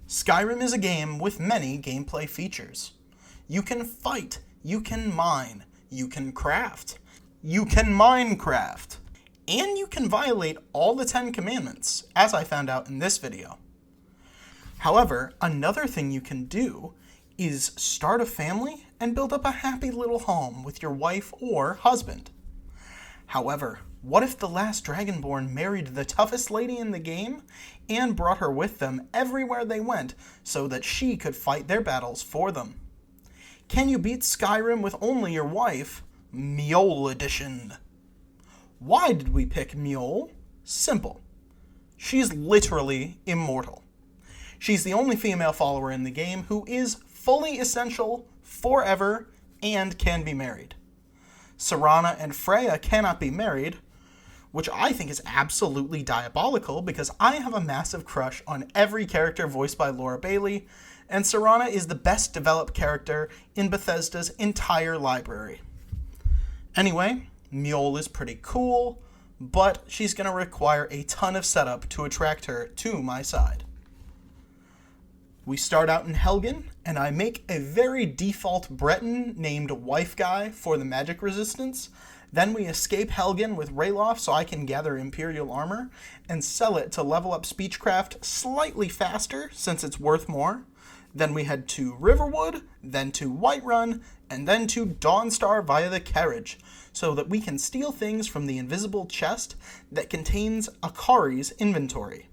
Skyrim is a game with many gameplay features. You can fight, you can mine, you can craft, you can Minecraft, and you can violate all the 10 commandments, as I found out in this video. However, another thing you can do is start a family and build up a happy little home with your wife or husband. However, what if the last Dragonborn married the toughest lady in the game and brought her with them everywhere they went so that she could fight their battles for them? Can you beat Skyrim with only your wife? Mjoll Edition. Why did we pick Mjoll? Simple. She's literally immortal. She's the only female follower in the game who is fully essential, forever, and can be married. Serana and Frea cannot be married, which I think is absolutely diabolical because I have a massive crush on every character voiced by Laura Bailey, and Serana is the best developed character in Bethesda's entire library. Anyway, Mjoll is pretty cool, but she's going to require a ton of setup to attract her to my side. We start out in Helgen, and I make a very default Breton named Wife Guy for the magic resistance. Then we escape Helgen with Ralof so I can gather Imperial armor and sell it to level up Speechcraft slightly faster since it's worth more. Then we head to Riverwood, then to Whiterun, and then to Dawnstar via the carriage so that we can steal things from the invisible chest that contains Akari's inventory.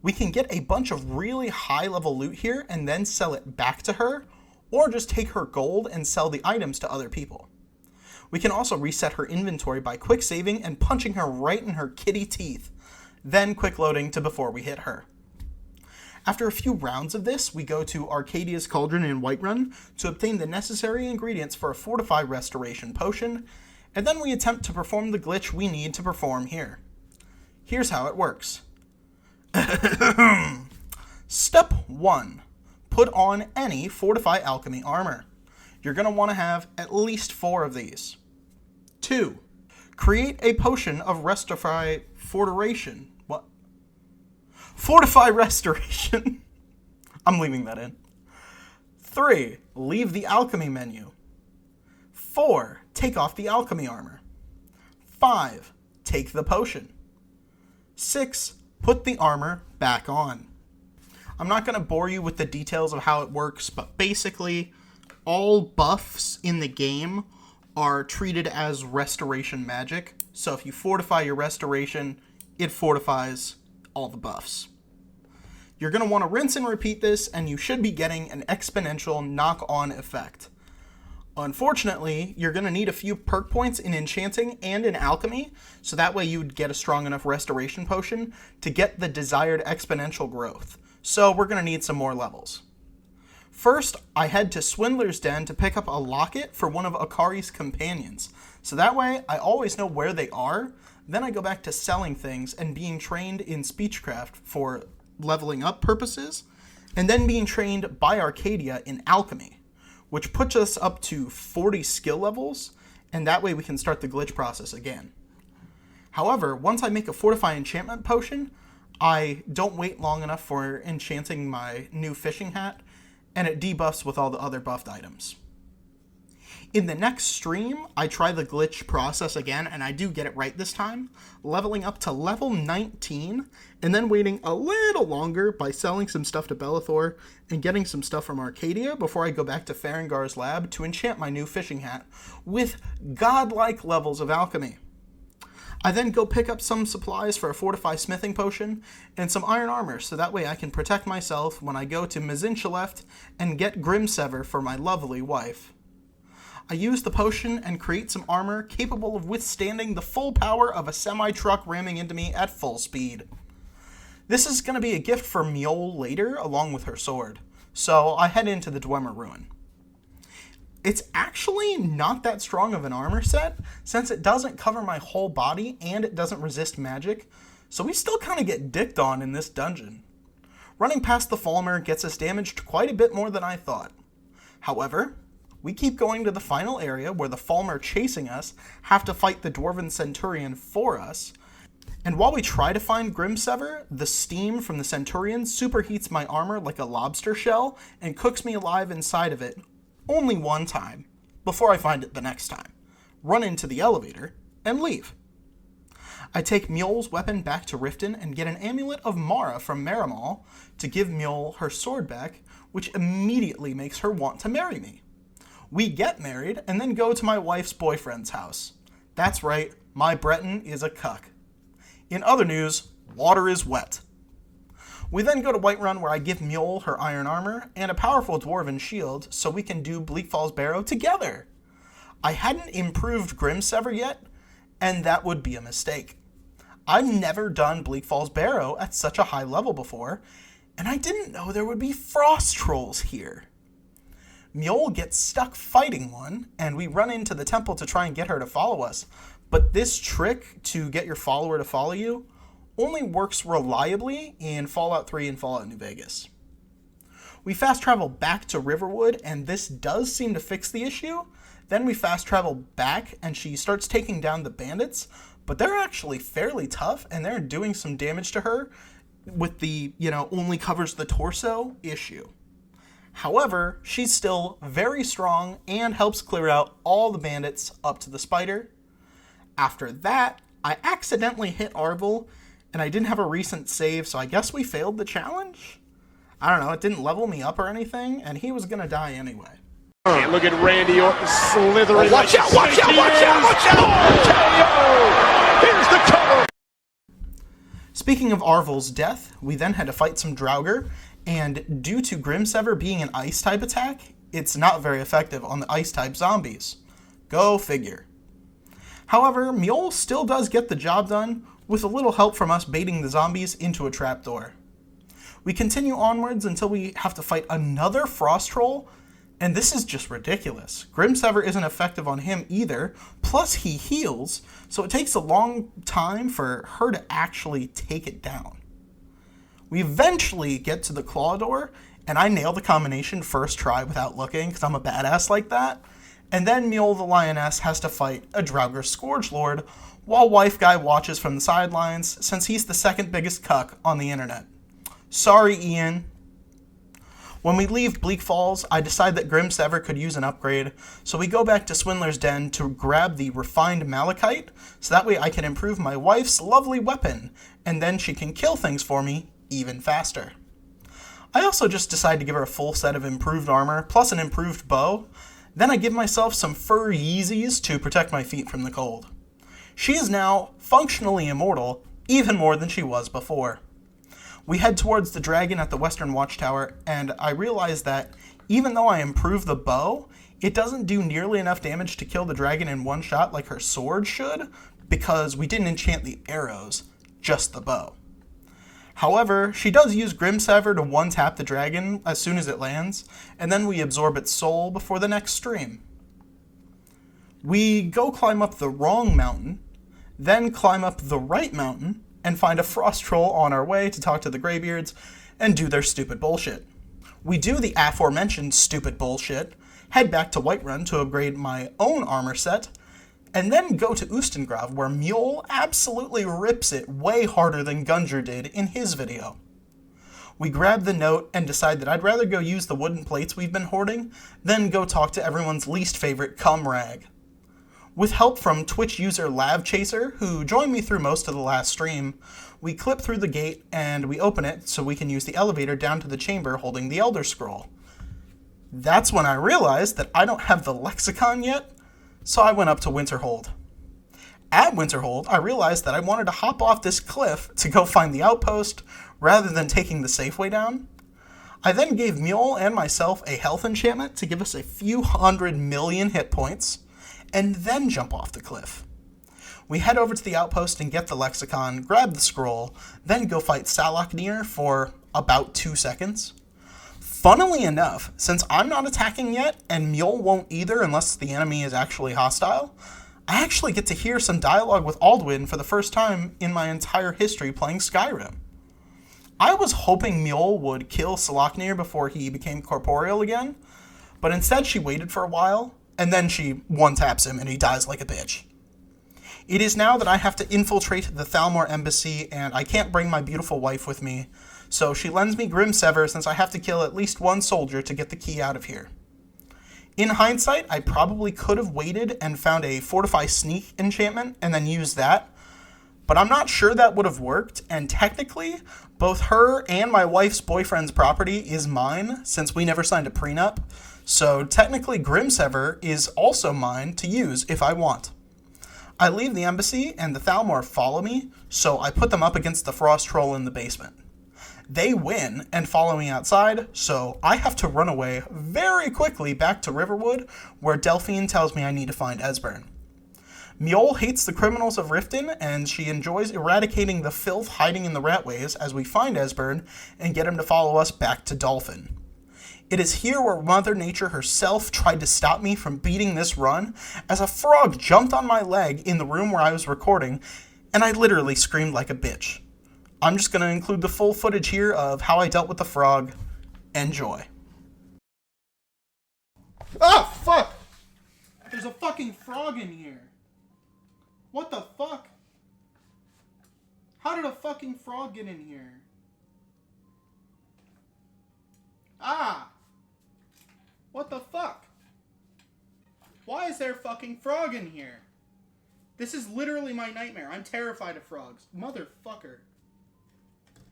We can get a bunch of really high-level loot here and then sell it back to her, or just take her gold and sell the items to other people. We can also reset her inventory by quick saving and punching her right in her kitty teeth, then quick loading to before we hit her. After a few rounds of this, we go to Arcadia's Cauldron in Whiterun to obtain the necessary ingredients for a Fortify Restoration Potion, and then we attempt to perform the glitch we need to perform here. Here's how it works. Step 1. Put on any Fortify Alchemy armor. You're going to want to have at least 4 of these. 2. Create a potion of Fortify Restoration. I'm leaving that in. 3. Leave the alchemy menu. 4. Take off the alchemy armor. 5. Take the potion. 6. Put the armor back on. I'm not going to bore you with the details of how it works, but basically, all buffs in the game are treated as restoration magic. So if you fortify your restoration, it fortifies all the buffs. You're going to want to rinse and repeat this, and you should be getting an exponential knock-on effect. Unfortunately, you're going to need a few perk points in enchanting and in alchemy, so that way you'd get a strong enough restoration potion to get the desired exponential growth. So we're going to need some more levels. First, I head to Swindler's Den to pick up a locket for one of Akari's companions, so that way I always know where they are. Then I go back to selling things and being trained in Speechcraft for leveling up purposes, and then being trained by Arcadia in alchemy, which puts us up to 40 skill levels, and that way we can start the glitch process again. However, once I make a Fortify Enchantment Potion, I don't wait long enough for enchanting my new fishing hat, and it debuffs with all the other buffed items. In the next stream, I try the glitch process again, and I do get it right this time, leveling up to level 19, and then waiting a little longer by selling some stuff to Belethor and getting some stuff from Arcadia before I go back to Farengar's lab to enchant my new fishing hat with godlike levels of alchemy. I then go pick up some supplies for a Fortify Smithing Potion and some iron armor, so that way I can protect myself when I go to Mazinchileft and get Grimsever for my lovely wife. I use the potion and create some armor capable of withstanding the full power of a semi-truck ramming into me at full speed. This is going to be a gift for Mjoll later, along with her sword, so I head into the Dwemer Ruin. It's actually not that strong of an armor set, since it doesn't cover my whole body and it doesn't resist magic, so we still kind of get dicked on in this dungeon. Running past the Falmer gets us damaged quite a bit more than I thought. However, we keep going to the final area where the Falmer chasing us have to fight the Dwarven Centurion for us, And while we try to find Grimsever, the steam from the Centurion superheats my armor like a lobster shell and cooks me alive inside of it only one time, before I find it the next time, run into the elevator, and leave. I take Mjoll's weapon back to Riften and get an amulet of Mara from Merimal to give Mjoll her sword back, which immediately makes her want to marry me. We get married and then go to my wife's boyfriend's house. That's right, my Breton is a cuck. In other news, water is wet. We then go to Whiterun where I give Mjoll her iron armor and a powerful dwarven shield so we can do Bleak Falls Barrow together. I hadn't improved Grimsever yet, and that would be a mistake. I've never done Bleak Falls Barrow at such a high level before, and I didn't know there would be frost trolls here. Mjoll gets stuck fighting one, and we run into the temple to try and get her to follow us, but this trick to get your follower to follow you only works reliably in Fallout 3 and Fallout New Vegas. We fast travel back to Riverwood, and this does seem to fix the issue. Then we fast travel back, and she starts taking down the bandits, but they're actually fairly tough, and they're doing some damage to her with the, only covers the torso issue. However, she's still very strong and helps clear out all the bandits up to the spider. After that, I accidentally hit Arvel, and I didn't have a recent save, so I guess we failed the challenge? I don't know, it didn't level me up or anything, and he was gonna die anyway. And look at Randy Orton slithering. Oh, watch out, watch out, watch out, watch out! KO! Here's the cover! Speaking of Arvel's death, we then had to fight some Draugr, and due to Grimsever being an ice-type attack, it's not very effective on the ice-type zombies. Go figure. However, Mjoll still does get the job done, with a little help from us baiting the zombies into a trapdoor. We continue onwards until we have to fight another frost troll, and this is just ridiculous. Grimsever isn't effective on him either, plus he heals, so it takes a long time for her to actually take it down. We eventually get to the claw door, and I nail the combination first try without looking, because I'm a badass like that. And then Mjoll the Lioness has to fight a Draugr Scourge Lord, while Wife Guy watches from the sidelines, since he's the second biggest cuck on the internet. Sorry, Ian. When we leave Bleak Falls, I decide that Grimsever could use an upgrade, so we go back to Swindler's Den to grab the refined malachite, so that way I can improve my wife's lovely weapon, and then she can kill things for me even faster. I also just decide to give her a full set of improved armor, plus an improved bow. Then I give myself some fur Yeezys to protect my feet from the cold. She is now functionally immortal, even more than she was before. We head towards the dragon at the Western Watchtower, and I realize that even though I improve the bow, it doesn't do nearly enough damage to kill the dragon in one shot like her sword should, because we didn't enchant the arrows, just the bow. However, she does use Grimsever to one-tap the dragon as soon as it lands, and then we absorb its soul before the next stream. We go climb up the wrong mountain, then climb up the right mountain, and find a frost troll on our way to talk to the Greybeards and do their stupid bullshit. We do the aforementioned stupid bullshit, head back to Whiterun to upgrade my own armor set, and then go to Ustengrav, where Mjoll absolutely rips it way harder than Gunjar did in his video. We grab the note and decide that I'd rather go use the wooden plates we've been hoarding than go talk to everyone's least favorite Cumrag. With help from Twitch user LavChaser, who joined me through most of the last stream, we clip through the gate and we open it so we can use the elevator down to the chamber holding the Elder Scroll. That's when I realized that I don't have the lexicon yet, so I went up to Winterhold. At Winterhold, I realized that I wanted to hop off this cliff to go find the outpost rather than taking the safe way down. I then gave Mjoll and myself a health enchantment to give us a few 100 million hit points, and then jump off the cliff. We head over to the outpost and get the lexicon, grab the scroll, then go fight Salaknir for about 2 seconds. Funnily enough, since I'm not attacking yet, and Mjoll won't either unless the enemy is actually hostile, I actually get to hear some dialogue with Alduin for the first time in my entire history playing Skyrim. I was hoping Mjoll would kill Salaknir before he became corporeal again, but instead she waited for a while, and then she one-taps him and he dies like a bitch. It is now that I have to infiltrate the Thalmor embassy, and I can't bring my beautiful wife with me, so she lends me Grimsever since I have to kill at least one soldier to get the key out of here. In hindsight, I probably could have waited and found a Fortify Sneak enchantment and then used that, but I'm not sure that would have worked, and technically, both her and my wife's boyfriend's property is mine since we never signed a prenup, so technically Grimsever is also mine to use if I want. I leave the embassy and the Thalmor follow me, so I put them up against the Frost Troll in the basement. They win and follow me outside, so I have to run away very quickly back to Riverwood, where Delphine tells me I need to find Esbern. Mjoll hates the criminals of Riften, and she enjoys eradicating the filth hiding in the Ratways as we find Esbern and get him to follow us back to Dolphin. It is here where Mother Nature herself tried to stop me from beating this run, as a frog jumped on my leg in the room where I was recording, and I literally screamed like a bitch. I'm just going to include the full footage here of how I dealt with the frog. Enjoy. Ah, fuck! There's a fucking frog in here. What the fuck? How did a fucking frog get in here? Ah! What the fuck? Why is there a fucking frog in here? This is literally my nightmare. I'm terrified of frogs. Motherfucker.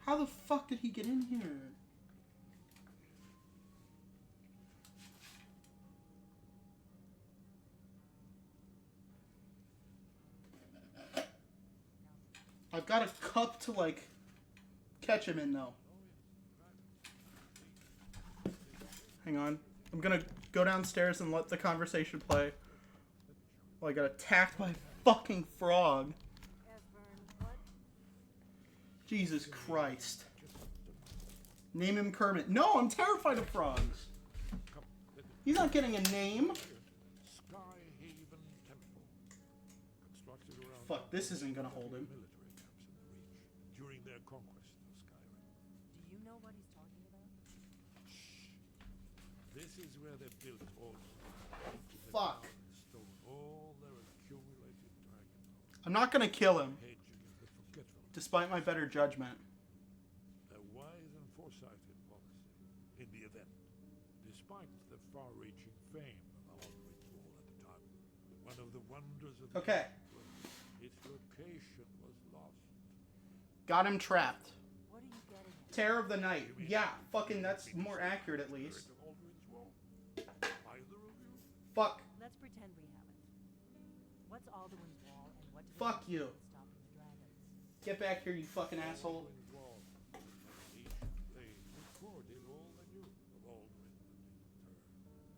How the fuck did he get in here? I've got a cup to, like, catch him in, though. Hang on. I'm gonna go downstairs and let the conversation play. Well, I got attacked by a fucking frog. Jesus Christ. Name him Kermit. No, I'm terrified of frogs. He's not getting a name. Fuck, this isn't gonna hold him. During their conquest of Skyrim. Do you know what he's talking about? This is where they built all. Fuck. Stole all their accumulated dragon. I'm not gonna kill him, Hedge against the forgetful. despite my better judgment. A wise and foresighted policy in the event. Despite the far-reaching fame of Aldrin's Wall at the time, one of the wonders of the Okay. its location was lost. Got him trapped. What are you getting at? Terror of the Night. Yeah, fucking that's more accurate at least. Of Aldrin's Wall? Either of you? Fuck. Let's pretend we haven't. What's Alduin's Wall and what does Fuck it you. do with stopping the dragons? Get back here, you fucking asshole. Aldrin's Wall. Each blade recorded all they knew of Aldrin and his terror.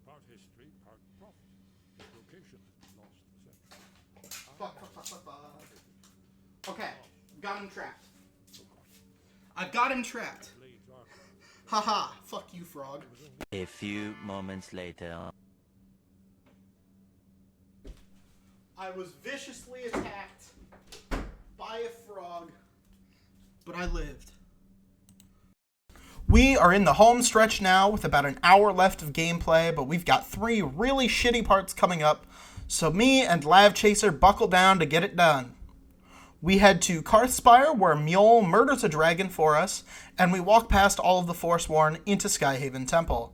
Part history, part prophecy. His location has been lost for centuries. Fuck, fuck, fuck, fuck, fuck. Okay, got him trapped. I've got him trapped. Blades are Haha, fuck you, frog. A few moments later. I was viciously attacked by a frog, but I lived. We are in the home stretch now with about an hour left of gameplay, but we've got 3 really shitty parts coming up, so me and Lav Chaser buckle down to get it done. We head to Karthspire, where Mjoll murders a dragon for us, and we walk past all of the Forsworn into Skyhaven Temple.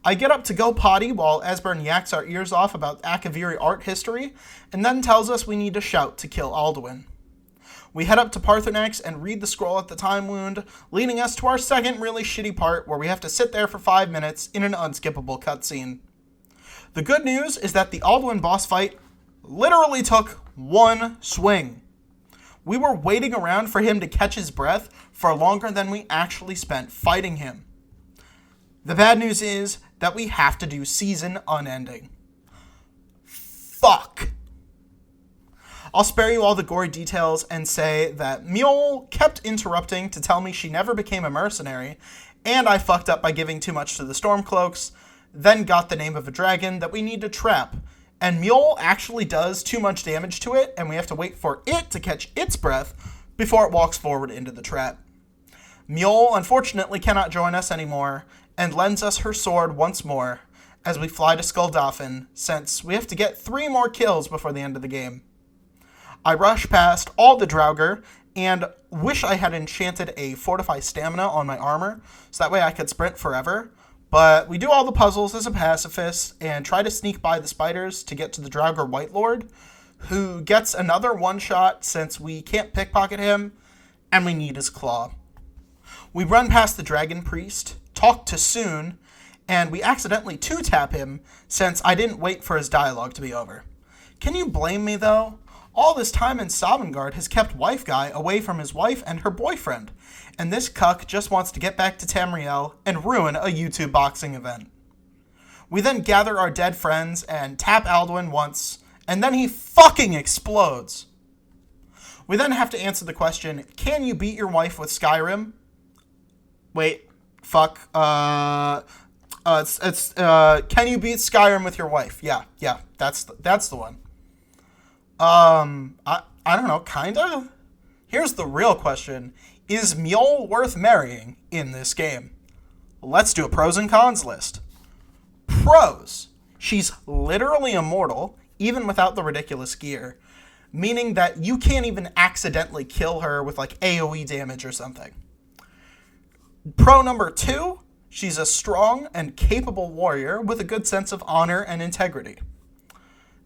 I get up to go potty while Esbern yaks our ears off about Akaviri art history, and then tells us we need to shout to kill Alduin. We head up to Paarthurnax and read the scroll at the time wound, leading us to our second really shitty part where we have to sit there for 5 minutes in an unskippable cutscene. The good news is that the Alduin boss fight literally took 1 swing. We were waiting around for him to catch his breath for longer than we actually spent fighting him. The bad news is that we have to do season unending. Fuck. I'll spare you all the gory details and say that Mjoll kept interrupting to tell me she never became a mercenary, and I fucked up by giving too much to the Stormcloaks, then got the name of a dragon that we need to trap, and Mjoll actually does too much damage to it, and we have to wait for it to catch its breath before it walks forward into the trap. Mjoll unfortunately cannot join us anymore, and lends us her sword once more as we fly to Skuldafn, since we have to get 3 more kills before the end of the game. I rush past all the Draugr and wish I had enchanted a Fortify Stamina on my armor, so that way I could sprint forever. But we do all the puzzles as a pacifist and try to sneak by the spiders to get to the Draugr White Lord, who gets another one-shot since we can't pickpocket him, and we need his claw. We run past the Dragon Priest, talk to Soon, and we accidentally two-tap him since I didn't wait for his dialogue to be over. Can you blame me, though? All this time in Sovngarde has kept Wife Guy away from his wife and her boyfriend, and this cuck just wants to get back to Tamriel and ruin a YouTube boxing event. We then gather our dead friends and tap Alduin once, and then he fucking explodes. We then have to answer the question, can you beat your wife with Skyrim? Wait, fuck, can you beat Skyrim with your wife? Yeah, that's the one. I don't know, kinda? Here's the real question. Is Mjoll worth marrying in this game? Let's do a pros and cons list. Pros. She's literally immortal, even without the ridiculous gear, meaning that you can't even accidentally kill her with like AoE damage or something. Pro number 2. She's a strong and capable warrior with a good sense of honor and integrity.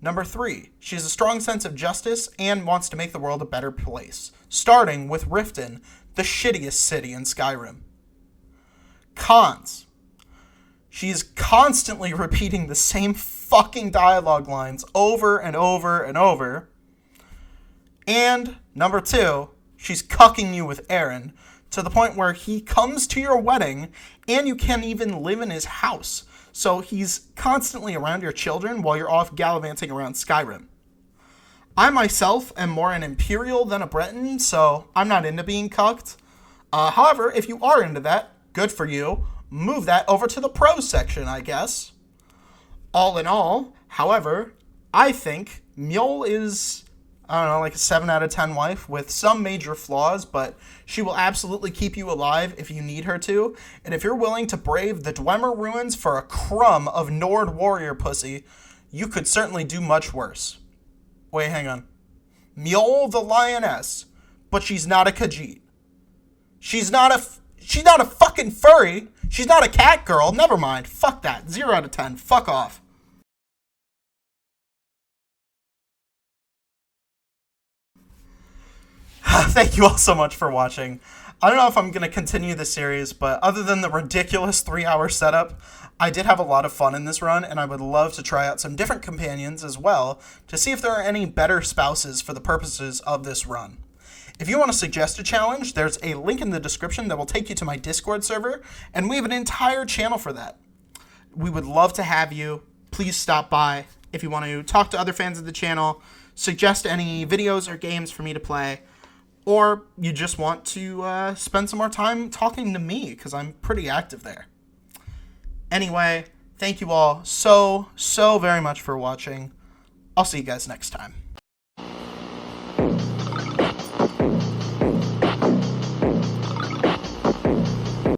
Number 3, she has a strong sense of justice and wants to make the world a better place, starting with Riften, the shittiest city in Skyrim. Cons. She is constantly repeating the same fucking dialogue lines over and over and over. And number 2, she's cucking you with Aaron, to the point where he comes to your wedding and you can't even live in his house. So he's constantly around your children while you're off gallivanting around Skyrim. I myself am more an Imperial than a Breton, so I'm not into being cucked. However, if you are into that, good for you. Move that over to the pros section, I guess. All in all, however, I think Mjoll is, I don't know, like a 7 out of 10 wife with some major flaws, but she will absolutely keep you alive if you need her to. And if you're willing to brave the Dwemer ruins for a crumb of Nord warrior pussy, you could certainly do much worse. Wait, hang on. Mjoll the lioness, but she's not a Khajiit. She's not a fucking furry. She's not a cat girl. Never mind. Fuck that. 0 out of 10. Fuck off. Thank you all so much for watching. I don't know if I'm going to continue the series, but other than the ridiculous 3-hour setup, I did have a lot of fun in this run, and I would love to try out some different companions as well to see if there are any better spouses for the purposes of this run. If you want to suggest a challenge, there's a link in the description that will take you to my Discord server, and we have an entire channel for that. We would love to have you. Please stop by if you want to talk to other fans of the channel, suggest any videos or games for me to play, or you just want to spend some more time talking to me, because I'm pretty active there. Anyway, thank you all so very much for watching. I'll see you guys next time.